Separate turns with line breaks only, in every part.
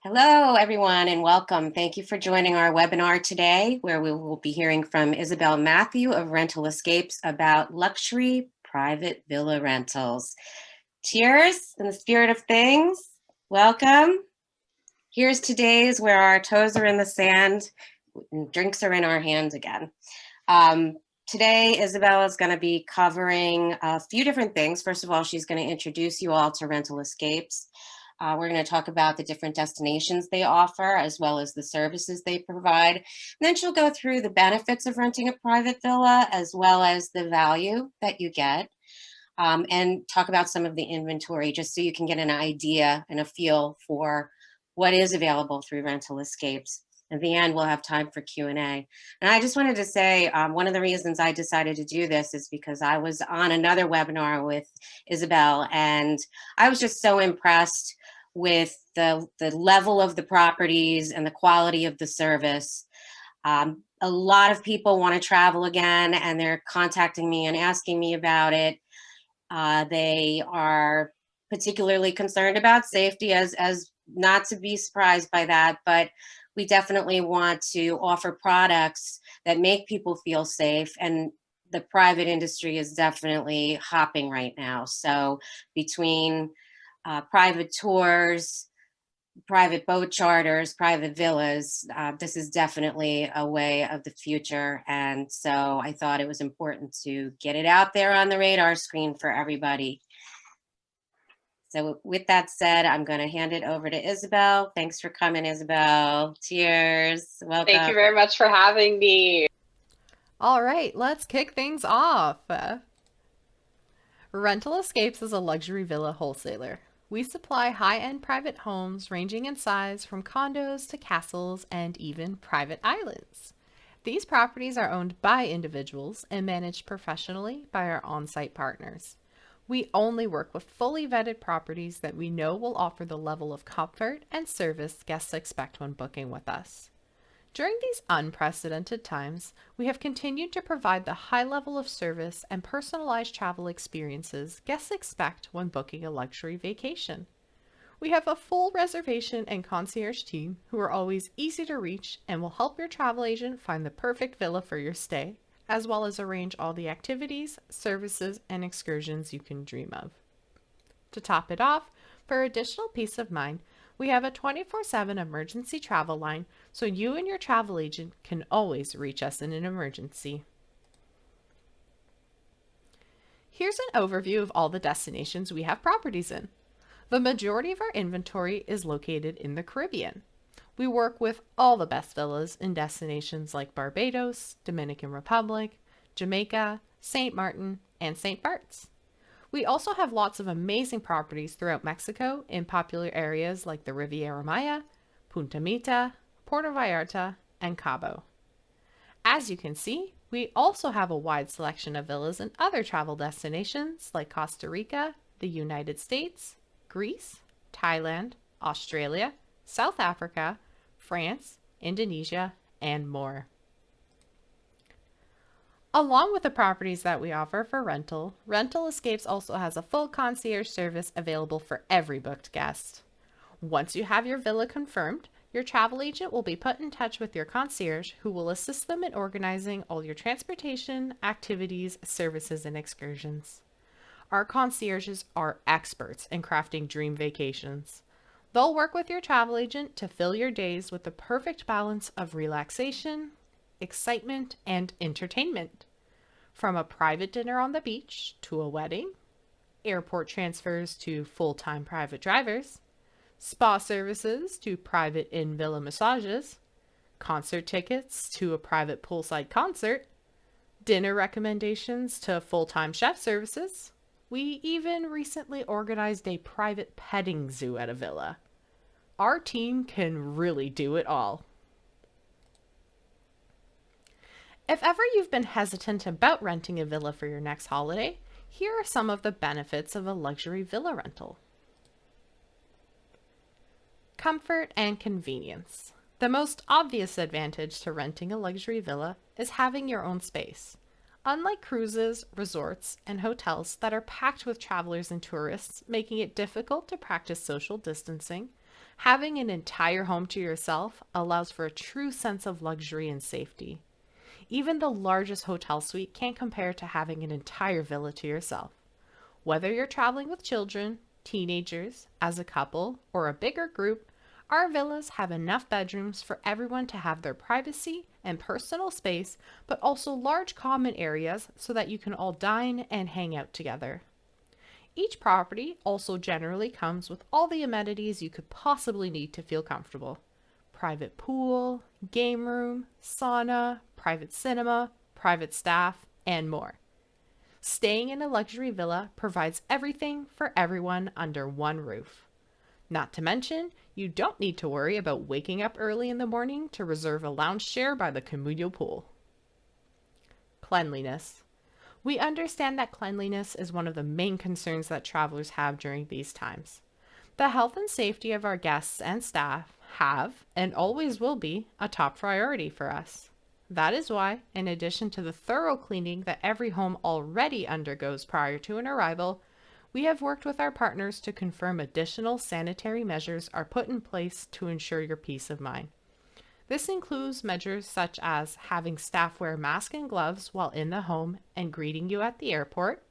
Hello, everyone, and welcome. Thank you for joining our webinar today, where we will be hearing from Isabel Matthew of Rental Escapes about luxury private villa rentals. Cheers in the spirit of things. Welcome. Here's today's where our toes are in the sand and drinks are in our hands again. Today, Isabel is going to be covering a few different things. First of all, she's going to introduce you all to Rental Escapes. We're going to talk about the different destinations they offer, as well as the services they provide. And then she'll go through the benefits of renting a private villa, as well as the value that you get, and talk about some of the inventory, just so you can get an idea and a feel for what is available through Rental Escapes. At the end, we'll have time for Q&A. And I just wanted to say, one of the reasons I decided to do this is because I was on another webinar with Isabel, and I was just so impressed with the level of the properties and the quality of the service. A lot of people want to travel again, and they're contacting me and asking me about it. They are particularly concerned about safety, as not to be surprised by that, but we definitely want to offer products that make people feel safe, and the private industry is definitely hopping right now. So between private tours, private boat charters, private villas, this is definitely a way of the future. And so I thought it was important to get it out there on the radar screen for everybody. So with that said, I'm going to hand it over to Isabel. Thanks for coming, Isabel. Cheers. Welcome.
Thank you very much for having me.
All right, let's kick things off. Rental Escapes is a luxury villa wholesaler. We supply high-end private homes ranging in size from condos to castles and even private islands. These properties are owned by individuals and managed professionally by our on-site partners. We only work with fully vetted properties that we know will offer the level of comfort and service guests expect when booking with us. During these unprecedented times, we have continued to provide the high level of service and personalized travel experiences guests expect when booking a luxury vacation. We have a full reservation and concierge team who are always easy to reach and will help your travel agent find the perfect villa for your stay, as well as arrange all the activities, services, and excursions you can dream of. To top it off, for additional peace of mind, we have a 24/7 emergency travel line, so you and your travel agent can always reach us in an emergency. Here's an overview of all the destinations we have properties in. The majority of our inventory is located in the Caribbean. We work with all the best villas in destinations like Barbados, Dominican Republic, Jamaica, St. Martin, and St. Bart's. We also have lots of amazing properties throughout Mexico in popular areas like the Riviera Maya, Punta Mita, Puerto Vallarta, and Cabo. As you can see, we also have a wide selection of villas in other travel destinations like Costa Rica, the United States, Greece, Thailand, Australia, South Africa, France, Indonesia, and more. Along with the properties that we offer for rental, Rental Escapes also has a full concierge service available for every booked guest. Once you have your villa confirmed, your travel agent will be put in touch with your concierge who will assist them in organizing all your transportation, activities, services, and excursions. Our concierges are experts in crafting dream vacations. They'll work with your travel agent to fill your days with the perfect balance of relaxation, excitement, and entertainment. From a private dinner on the beach to a wedding, airport transfers to full-time private drivers, spa services to private in-villa massages, concert tickets to a private poolside concert, dinner recommendations to full-time chef services. We even recently organized a private petting zoo at a villa. Our team can really do it all. If ever you've been hesitant about renting a villa for your next holiday, here are some of the benefits of a luxury villa rental. Comfort and convenience. The most obvious advantage to renting a luxury villa is having your own space. Unlike cruises, resorts, and hotels that are packed with travelers and tourists, making it difficult to practice social distancing, Having an entire home to yourself allows for a true sense of luxury and safety. Even the largest hotel suite can't compare to having an entire villa to yourself. Whether you're traveling with children, teenagers, as a couple, or a bigger group, our villas have enough bedrooms for everyone to have their privacy and personal space, but also large common areas so that you can all dine and hang out together. Each property also generally comes with all the amenities you could possibly need to feel comfortable. Private pool, game room, sauna, private cinema, private staff, and more. Staying in a luxury villa provides everything for everyone under one roof. Not to mention, you don't need to worry about waking up early in the morning to reserve a lounge chair by the communal pool. Cleanliness. We understand that cleanliness is one of the main concerns that travelers have during these times. The health and safety of our guests and staff have, and always will be, a top priority for us. That is why, in addition to the thorough cleaning that every home already undergoes prior to an arrival, we have worked with our partners to confirm additional sanitary measures are put in place to ensure your peace of mind. This includes measures such as having staff wear masks and gloves while in the home and greeting you at the airport,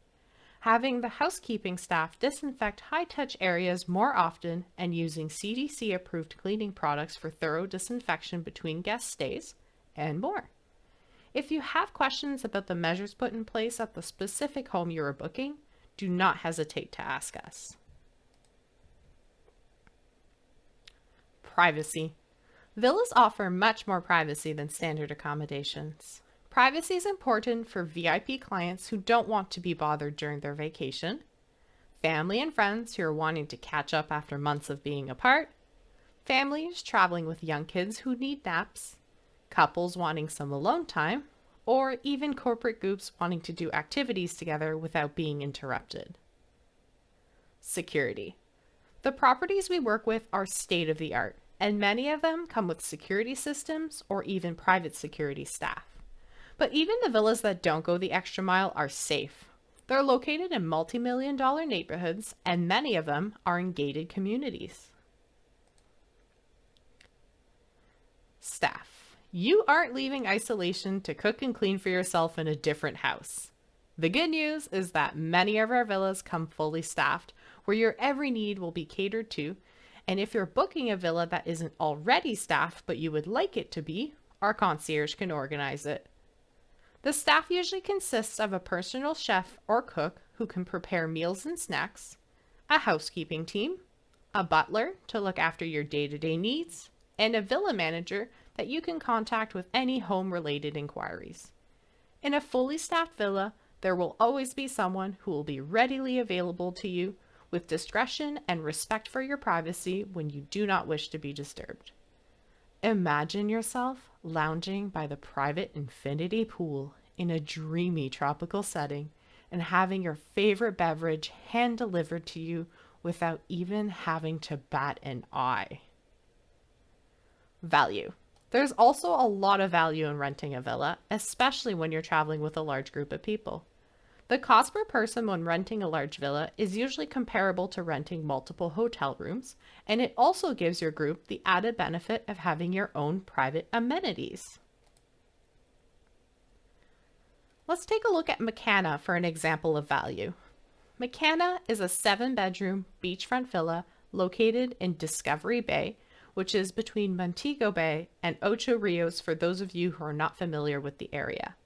having the housekeeping staff disinfect high-touch areas more often and using CDC-approved cleaning products for thorough disinfection between guest stays, and more. If you have questions about the measures put in place at the specific home you are booking, do not hesitate to ask us. Privacy. Villas offer much more privacy than standard accommodations. Privacy is important for VIP clients who don't want to be bothered during their vacation, family and friends who are wanting to catch up after months of being apart, families traveling with young kids who need naps, couples wanting some alone time, or even corporate groups wanting to do activities together without being interrupted. Security. The properties we work with are state-of-the-art, and many of them come with security systems or even private security staff. But even the villas that don't go the extra mile are safe. They're located in multi-million-dollar neighborhoods, and many of them are in gated communities. Staff. You aren't leaving isolation to cook and clean for yourself in a different house. The good news is that many of our villas come fully staffed, where your every need will be catered to, and if you're booking a villa that isn't already staffed but you would like it to be, our concierge can organize it. The staff usually consists of a personal chef or cook who can prepare meals and snacks, a housekeeping team, a butler to look after your day-to-day needs, and a villa manager that you can contact with any home-related inquiries. In a fully staffed villa, there will always be someone who will be readily available to you with discretion and respect for your privacy when you do not wish to be disturbed. Imagine yourself lounging by the private infinity pool in a dreamy tropical setting and having your favorite beverage hand-delivered to you without even having to bat an eye. Value. There's also a lot of value in renting a villa, especially when you're traveling with a large group of people. The cost per person when renting a large villa is usually comparable to renting multiple hotel rooms, and it also gives your group the added benefit of having your own private amenities. Let's take a look at McCanna for an example of value. McCanna is a 7-bedroom beachfront villa located in Discovery Bay, which is between Montego Bay and Ocho Rios for those of you who are not familiar with the area.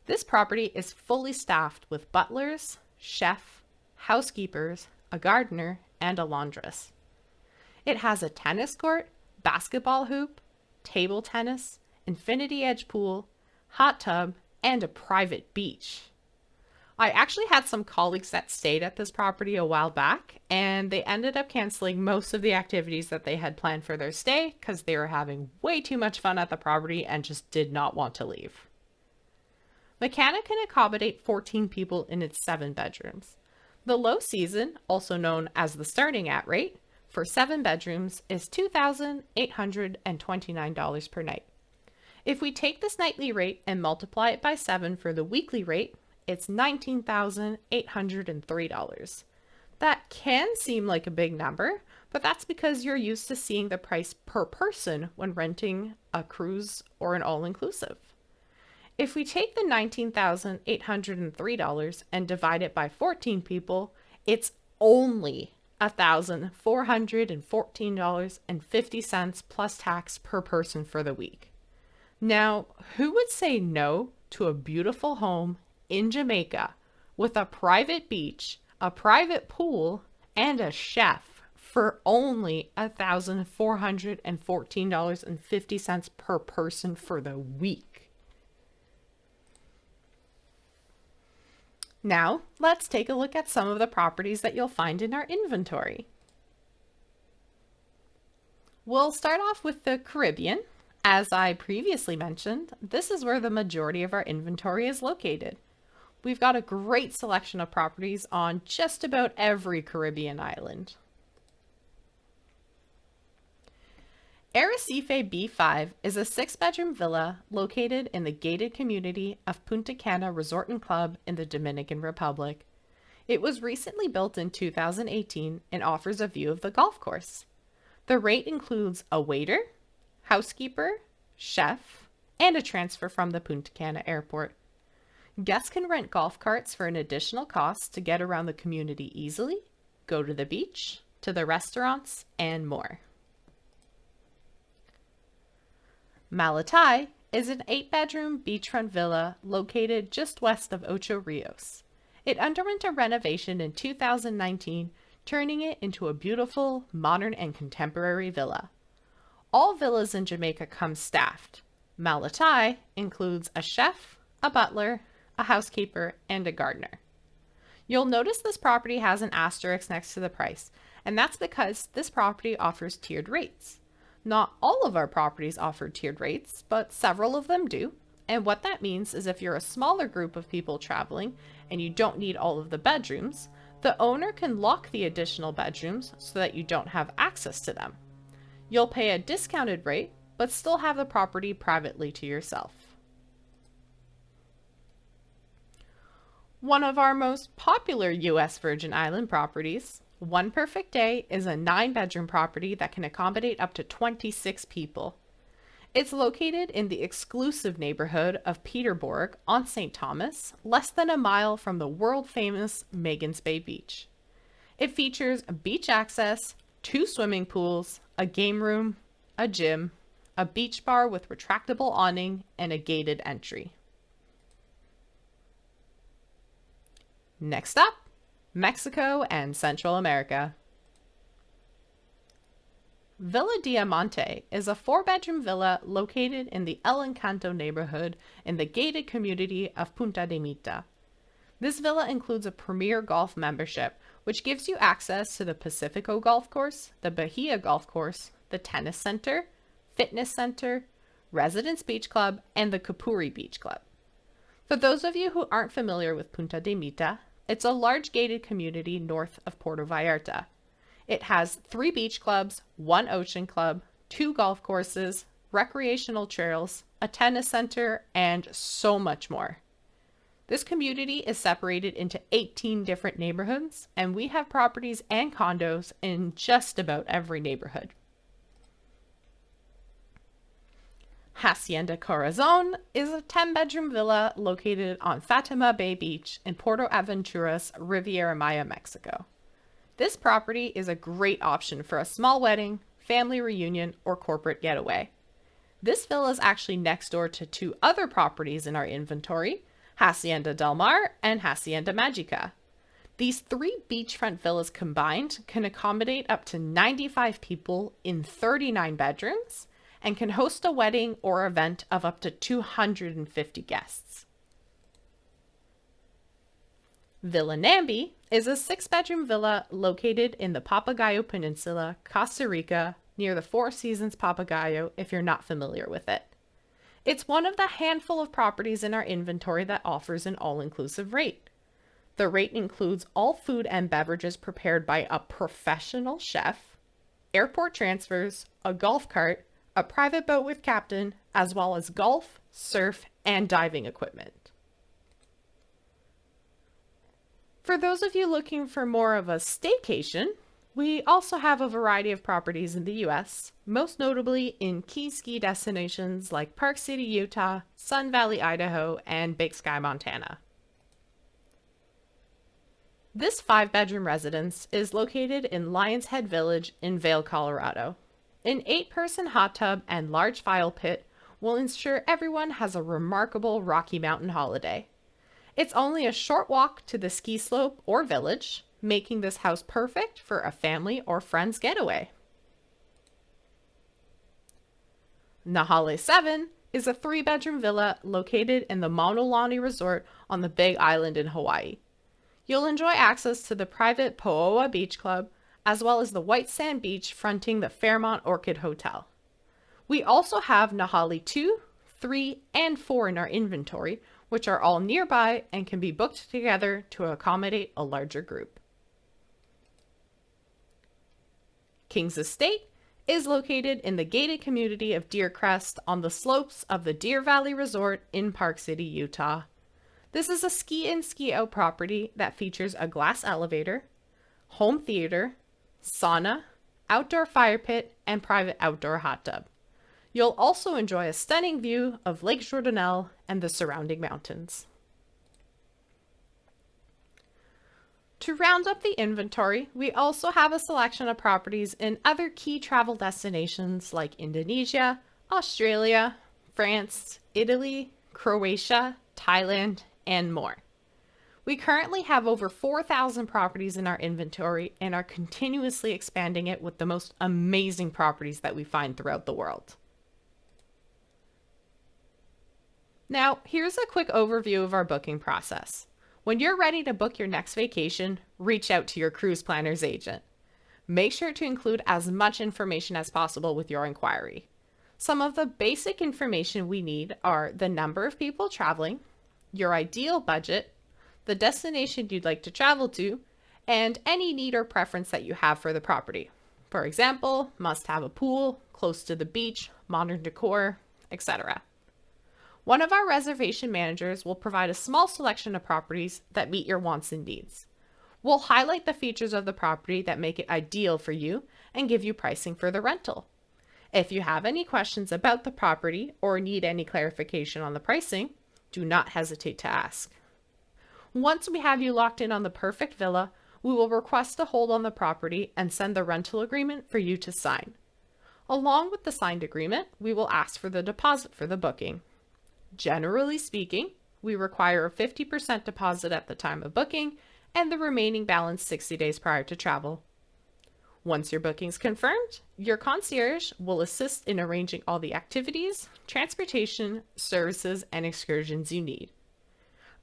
This property is fully staffed with butlers, chef, housekeepers, a gardener, and a laundress. It has a tennis court, basketball hoop, table tennis, infinity edge pool, hot tub, and a private beach. I actually had some colleagues that stayed at this property a while back, and they ended up canceling most of the activities that they had planned for their stay because they were having way too much fun at the property and just did not want to leave. McCanna can accommodate 14 people in its 7 bedrooms. The low season, also known as the starting at rate, for 7 bedrooms is $2,829 per night. If we take this nightly rate and multiply it by 7 for the weekly rate, it's $19,803. That can seem like a big number, but that's because you're used to seeing the price per person when renting a cruise or an all-inclusive. If we take the $19,803 and divide it by 14 people, it's only $1,414.50 plus tax per person for the week. Now, who would say no to a beautiful home in Jamaica with a private beach, a private pool, and a chef for only $1,414.50 per person for the week? Now, let's take a look at some of the properties that you'll find in our inventory. We'll start off with the Caribbean. As I previously mentioned, this is where the majority of our inventory is located. We've got a great selection of properties on just about every Caribbean island. Arrecife B5 is a 6-bedroom villa located in the gated community of Punta Cana Resort and Club in the Dominican Republic. It was recently built in 2018 and offers a view of the golf course. The rate includes a waiter, housekeeper, chef, and a transfer from the Punta Cana airport. Guests can rent golf carts for an additional cost to get around the community easily, go to the beach, to the restaurants, and more. Malatai is an 8-bedroom beachfront villa located just west of Ocho Rios. It underwent a renovation in 2019, turning it into a beautiful, modern, and contemporary villa. All villas in Jamaica come staffed. Malatai includes a chef, a butler, a housekeeper, and a gardener. You'll notice this property has an asterisk next to the price, and that's because this property offers tiered rates. Not all of our properties offer tiered rates, but several of them do. And what that means is if you're a smaller group of people traveling and you don't need all of the bedrooms, the owner can lock the additional bedrooms so that you don't have access to them. You'll pay a discounted rate, but still have the property privately to yourself. One of our most popular U.S. Virgin Island properties, One Perfect Day, is a 9-bedroom property that can accommodate up to 26 people. It's located in the exclusive neighborhood of Peterborg on St. Thomas, less than a mile from the world-famous Magens Bay Beach. It features beach access, 2 swimming pools, a game room, a gym, a beach bar with retractable awning, and a gated entry. Next up, Mexico and Central America. Villa Diamante is a 4-bedroom villa located in the El Encanto neighborhood in the gated community of Punta de Mita. This villa includes a premier golf membership, which gives you access to the Pacifico Golf Course, the Bahia Golf Course, the Tennis Center, Fitness Center, Residence Beach Club, and the Capuri Beach Club. For those of you who aren't familiar with Punta de Mita, it's a large gated community north of Puerto Vallarta. It has 3 beach clubs, 1 ocean club, 2 golf courses, recreational trails, a tennis center, and so much more. This community is separated into 18 different neighborhoods, and we have properties and condos in just about every neighborhood. Hacienda Corazon is a 10-bedroom villa located on Fatima Bay Beach in Puerto Aventuras, Riviera Maya, Mexico. This property is a great option for a small wedding, family reunion, or corporate getaway. This villa is actually next door to 2 other properties in our inventory, Hacienda Del Mar and Hacienda Magica. These 3 beachfront villas combined can accommodate up to 95 people in 39 bedrooms and can host a wedding or event of up to 250 guests. Villa Nambi is a 6-bedroom villa located in the Papagayo Peninsula, Costa Rica, near the Four Seasons Papagayo if you're not familiar with it. It's one of the handful of properties in our inventory that offers an all-inclusive rate. The rate includes all food and beverages prepared by a professional chef, airport transfers, a golf cart, a private boat with captain, as well as golf, surf, and diving equipment. For those of you looking for more of a staycation, We also have a variety of properties in the US, most notably in key ski destinations like Park City, Utah, Sun Valley, Idaho, and Big Sky, Montana. This 5-bedroom residence is located in Lions Head Village in Vail, Colorado. An 8-person hot tub and large fire pit will ensure everyone has a remarkable Rocky Mountain holiday. It's only a short walk to the ski slope or village, making this house perfect for a family or friends getaway. Nahale 7 is a 3-bedroom villa located in the Maunalani Resort on the Big Island in Hawaii. You'll enjoy access to the private Po'oa Beach Club, as well as the white sand beach fronting the Fairmont Orchid Hotel. We also have Nahale 2, 3, and 4 in our inventory, which are all nearby and can be booked together to accommodate a larger group. Kings Estate is located in the gated community of Deer Crest on the slopes of the Deer Valley Resort in Park City, Utah. This is a ski-in, ski-out property that features a glass elevator, home theater, sauna, outdoor fire pit, and private outdoor hot tub. You'll also enjoy a stunning view of Lake Jourdanelle and the surrounding mountains. To round up the inventory, we also have a selection of properties in other key travel destinations like Indonesia, Australia, France, Italy, Croatia, Thailand, and more. We currently have over 4,000 properties in our inventory and are continuously expanding it with the most amazing properties that we find throughout the world. Now, here's a quick overview of our booking process. When you're ready to book your next vacation, reach out to your cruise planner's agent. Make sure to include as much information as possible with your inquiry. Some of the basic information we need are the number of people traveling, your ideal budget, the destination you'd like to travel to, and any need or preference that you have for the property. For example, must have a pool, close to the beach, modern decor, etc. One of our reservation managers will provide a small selection of properties that meet your wants and needs. We'll highlight the features of the property that make it ideal for you and give you pricing for the rental. If you have any questions about the property or need any clarification on the pricing, do not hesitate to ask. Once we have you locked in on the perfect villa, we will request a hold on the property and send the rental agreement for you to sign. Along with the signed agreement, we will ask for the deposit for the booking. Generally speaking, we require a 50% deposit at the time of booking and the remaining balance 60 days prior to travel. Once your booking's confirmed, your concierge will assist in arranging all the activities, transportation, services, and excursions you need.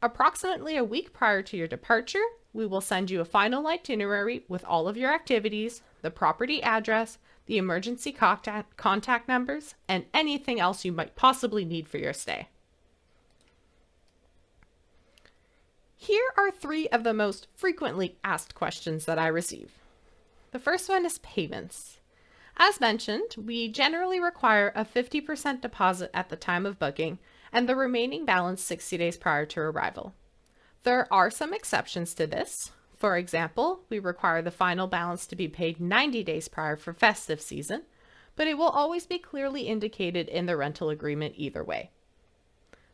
Approximately a week prior to your departure, we will send you a final itinerary with all of your activities, the property address, the emergency contact numbers, and anything else you might possibly need for your stay. Here are 3 of the most frequently asked questions that I receive. The first one is payments. As mentioned, we generally require a 50% deposit at the time of booking and the remaining balance 60 days prior to arrival. There are some exceptions to this. For example, we require the final balance to be paid 90 days prior for festive season, but it will always be clearly indicated in the rental agreement either way.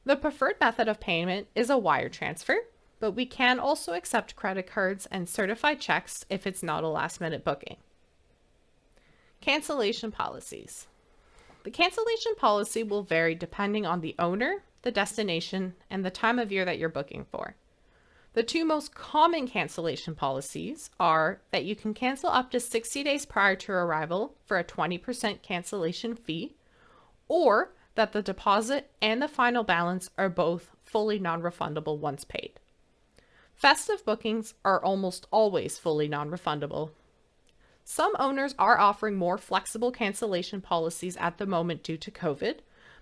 The preferred method of payment is a wire transfer, but we can also accept credit cards and certified checks if it's not a last-minute booking. Cancellation policies. The cancellation policy will vary depending on the owner, the destination, and the time of year that you're booking for. The 2 most common cancellation policies are that you can cancel up to 60 days prior to arrival for a 20% cancellation fee, or that the deposit and the final balance are both fully non-refundable once paid. Festive bookings are almost always fully non-refundable. Some owners are offering more flexible cancellation policies at the moment due to COVID,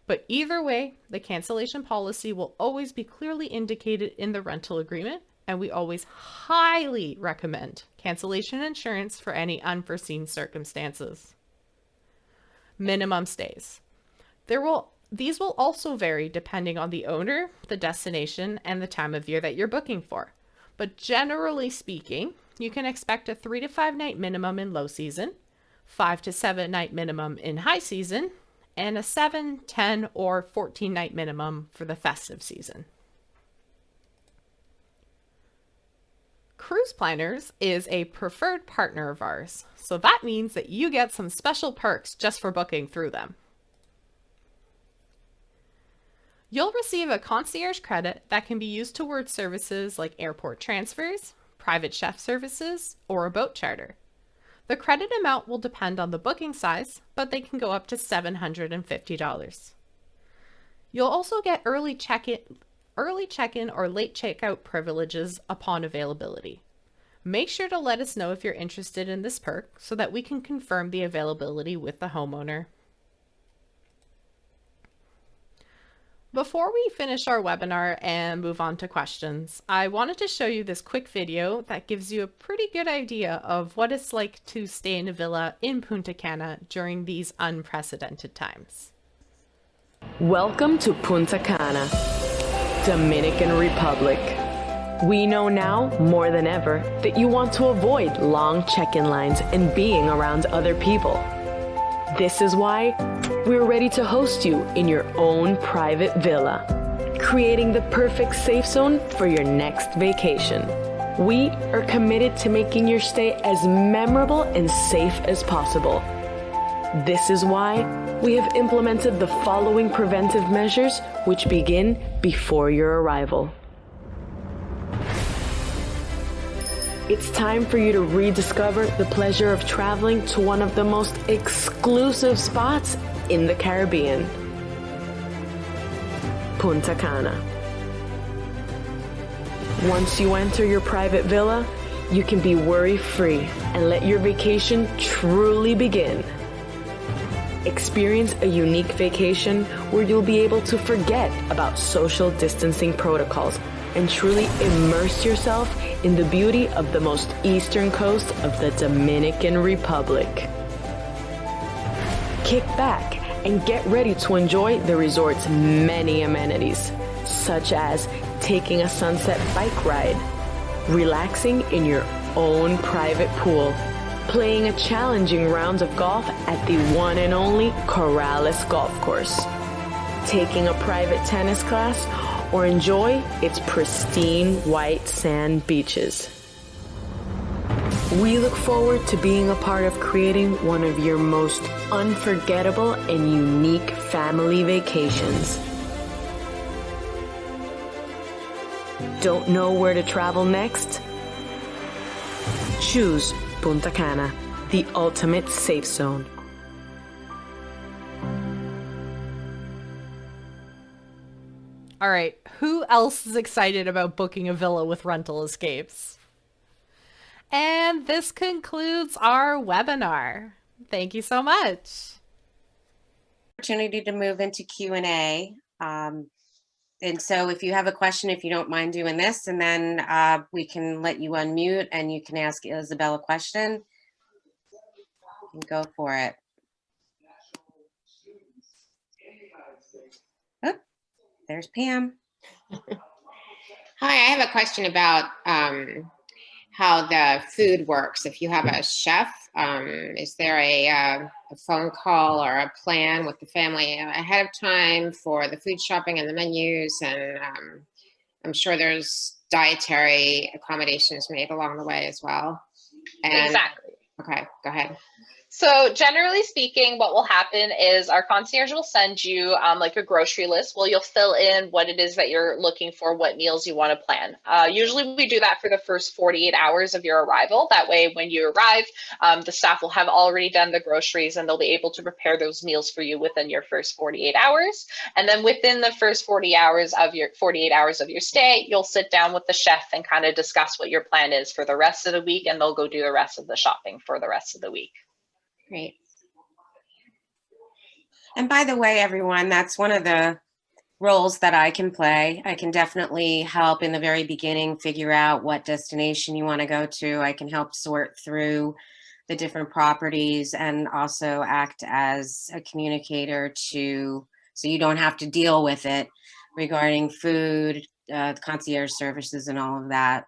but either way, the cancellation policy will always be clearly indicated in the rental agreement, and we always highly recommend cancellation insurance for any unforeseen circumstances. Minimum stays. These will also vary depending on the owner, the destination, and the time of year that you're booking for. But generally speaking, You can expect a 3 to 5 night minimum in low season, 5 to 7 night minimum in high season, and a 7, 10, or 14 night minimum for the festive season. Cruise Planners is a preferred partner of ours, so that means that you get some special perks just for booking through them. You'll receive a concierge credit that can be used towards services like airport transfers, private chef services, or a boat charter. The credit amount will depend on the booking size, but they can go up to $750. You'll also get early check-in or late checkout privileges upon availability. Make sure to let us know if you're interested in this perk so that we can confirm the availability with the homeowner. Before we finish our webinar and move on to questions, I wanted to show you this quick video that gives you a pretty good idea of what it's like to stay in a villa in Punta Cana during these unprecedented times.
Welcome to Punta Cana, Dominican Republic. We know now more than ever that you want to avoid long check-in lines and being around other people. This is why we're ready to host you in your own private villa, creating the perfect safe zone for your next vacation. We are committed to making your stay as memorable and safe as possible. This is why we have implemented the following preventive measures, which begin before your arrival. It's time for you to rediscover the pleasure of traveling to one of the most exclusive spots in the Caribbean, Punta Cana. Once you enter your private villa, you can be worry-free and let your vacation truly begin. Experience a unique vacation where you'll be able to forget about social distancing protocols and truly immerse yourself in the beauty of the most eastern coast of the Dominican Republic. Kick back and get ready to enjoy the resort's many amenities, such as taking a sunset bike ride, relaxing in your own private pool, playing a challenging round of golf at the one and only Corrales Golf Course, taking a private tennis class, or enjoy its pristine white sand beaches. We look forward to being a part of creating one of your most unforgettable and unique family vacations. Don't know where to travel next? Choose Punta Cana, the ultimate safe zone.
All right, who else is excited about booking a villa with Rental Escapes? And this concludes our webinar. Thank you so much.
Opportunity to move into Q&A. And so if you have a question, if you don't mind doing this, and then we can let you unmute and you can ask Isabel a question. You can go for it. Oh, there's Pam.
Hi, I have a question about how the food works. If you have a chef, is there a phone call or a plan with the family ahead of time for the food shopping and the menus? And I'm sure there's dietary accommodations made along the way as well. And,
Exactly.
Okay, go ahead.
So generally speaking, what will happen is our concierge will send you like a grocery list. Well, you'll fill in what it is that you're looking for, what meals you want to plan. Usually we do that for the first 48 hours of your arrival. That way, when you arrive, the staff will have already done the groceries and they'll be able to prepare those meals for you within your first 48 hours. And then within the first 48 hours of your stay, you'll sit down with the chef and kind of discuss what your plan is for the rest of the week, and they'll go do the rest of the shopping for the rest of the week.
Great.
And by the way, everyone, that's one of the roles that I can play. I can definitely help in the very beginning figure out what destination you want to go to. I can help sort through the different properties and also act as a communicator so you don't have to deal with it regarding food, concierge services and all of that.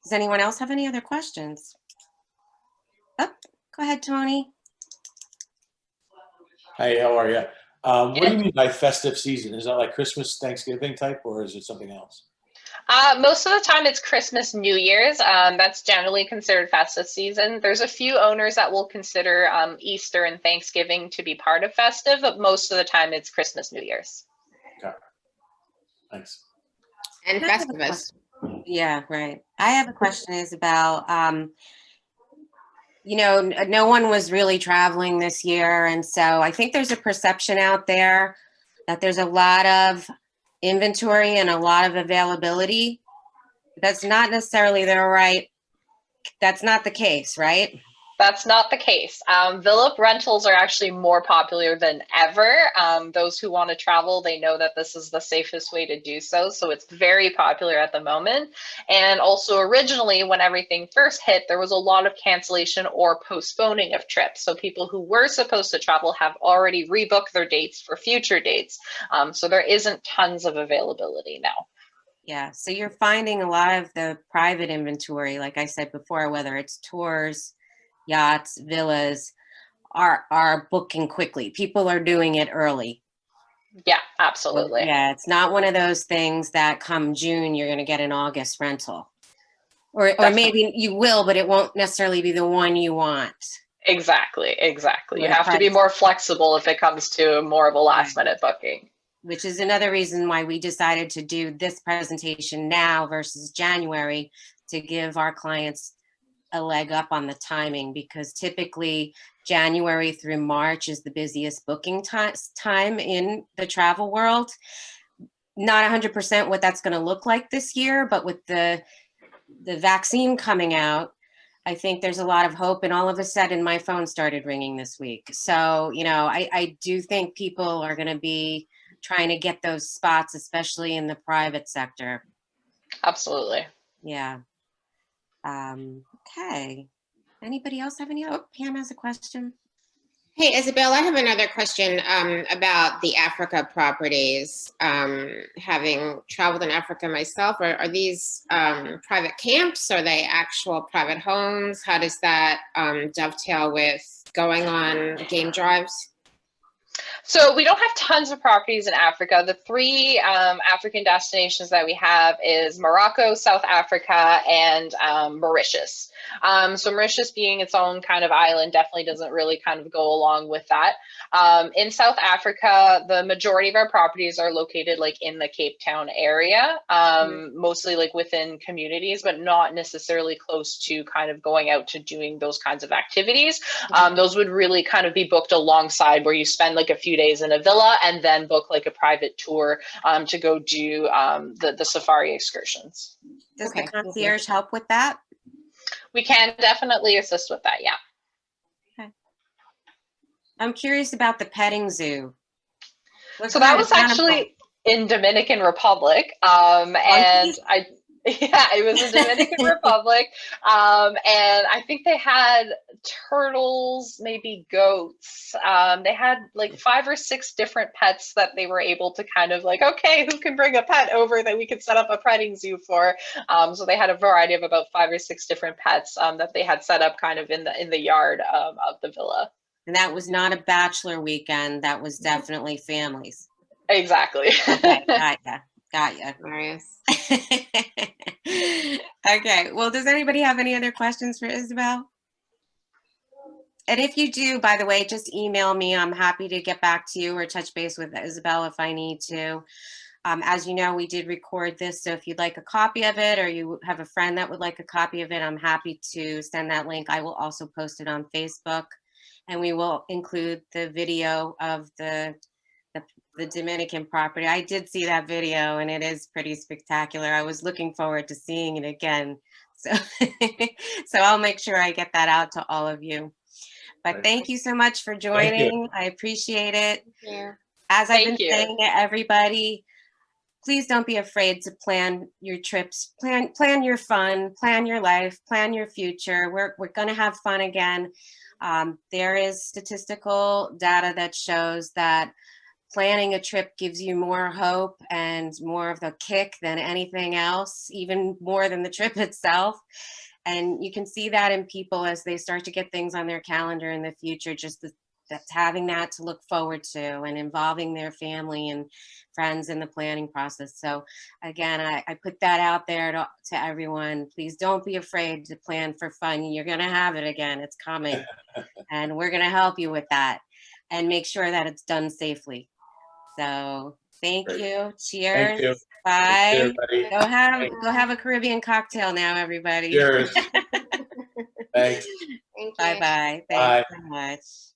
Does anyone else have any other questions? Oh, go ahead, Tony.
Hi, how are you? What do you mean by festive season? Is that like Christmas, Thanksgiving type, or is it something else?
Most of the time it's Christmas, New Year's. That's generally considered festive season. There's a few owners that will consider Easter and Thanksgiving to be part of festive, but most of the time it's Christmas, New Year's.
Okay, thanks.
And
I have a
Festivus.
Yeah, right. I have a question is about, no one was really traveling this year. And so I think there's a perception out there that there's a lot of inventory and a lot of availability. That's not necessarily that's not the case, right?
That's not the case. Villa rentals are actually more popular than ever. Those who want to travel, they know that this is the safest way to do so. So it's very popular at the moment. And also originally, when everything first hit, there was a lot of cancellation or postponing of trips. So people who were supposed to travel have already rebooked their dates for future dates. So there isn't tons of availability now.
Yeah. So you're finding a lot of the private inventory, like I said before, whether it's tours, yachts, villas, are booking quickly. People are doing it early.
Yeah, absolutely.
Yeah, it's not one of those things that come June you're going to get an August rental. Or maybe you will, but it won't necessarily be the one you want.
Exactly. You
Right,
have to be more flexible if it comes to more of a last minute booking.
Which is another reason why we decided to do this presentation now versus January, to give our clients a leg up on the timing, because typically January through March is the busiest booking time in the travel world. Not 100% what that's going to look like this year, but with the vaccine coming out, I think there's a lot of hope. And all of a sudden my phone started ringing this week. So, I do think people are going to be trying to get those spots, especially in the private sector.
Absolutely.
Yeah. Okay. Anybody else have any? Oh, Pam has a question.
Hey, Isabel, I have another question about the Africa properties. Having traveled in Africa myself, are these private camps? Are they actual private homes? How does that dovetail with going on game drives?
So we don't have tons of properties in Africa. The three African destinations that we have is Morocco, South Africa, and Mauritius. So Mauritius being its own kind of island definitely doesn't really kind of go along with that. In South Africa, the majority of our properties are located like in the Cape Town area, mostly like within communities, but not necessarily close to kind of going out to doing those kinds of activities. Those would really kind of be booked alongside, where you spend like a few days in a villa and then book like a private tour to go do the safari excursions.
Does the concierge help with that?
We can definitely assist with that, yeah.
Okay. I'm curious about the petting zoo.
So that was actually in Dominican Republic, and it was in Dominican Republic, and I think they had turtles, maybe goats. They had like 5 or 6 different pets that they were able to kind of like, okay, who can bring a pet over that we could set up a petting zoo for? So they had a variety of about 5 or 6 different pets that they had set up kind of in the yard of the villa.
And that was not a bachelor weekend. That was definitely families.
Exactly.
Okay, got ya.
Marius.
Okay, well, does anybody have any other questions for Isabel? And if you do, by the way, just email me. I'm happy to get back to you or touch base with Isabel if I need to. As you know, we did record this, so if you'd like a copy of it or you have a friend that would like a copy of it, I'm happy to send that link. I will also post it on Facebook, and we will include the video of the Dominican property. I did see that video and it is pretty spectacular. I was looking forward to seeing it again. So, so I'll make sure I get that out to all of you. But thank you so much for joining. I appreciate it.
Yeah.
As I've been saying to everybody, please don't be afraid to plan your trips, plan your fun, plan your life, plan your future. We're going to have fun again. There is statistical data that shows that planning a trip gives you more hope and more of the kick than anything else, even more than the trip itself. And you can see that in people as they start to get things on their calendar in the future, just that's having that to look forward to and involving their family and friends in the planning process. So again, I put that out there to everyone. Please don't be afraid to plan for fun. You're going to have it again. It's coming. And we're going to help you with that and make sure that it's done safely. So thank
Great.
you. Cheers.
Thank you.
Bye.
Thank you, everybody.
Go have a Caribbean cocktail now, everybody.
Cheers. Thanks.
Thank you.
Bye bye.
Bye.
Thanks so much.